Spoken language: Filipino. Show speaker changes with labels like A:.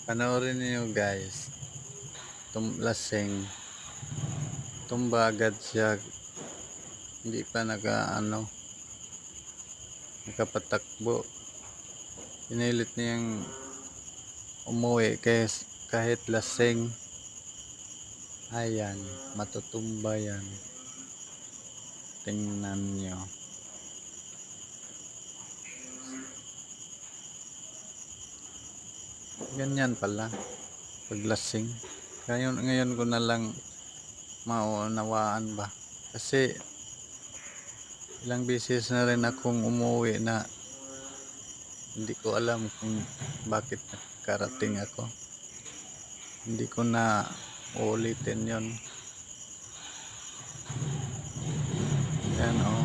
A: Panoorin niyo guys, lasing, tumba agad siya, hindi pa nakapatakbo. Pinilit niyang umuwi kahit lasing. Ayan, matutumba yan. Tingnan niyo. Ganyan pala pag lasing. Ngayon ko na lang maunawaan ba, kasi ilang beses na rin akong umuwi na hindi ko alam kung bakit nakarating ako. Hindi ko na uulitin yon. Yan oh.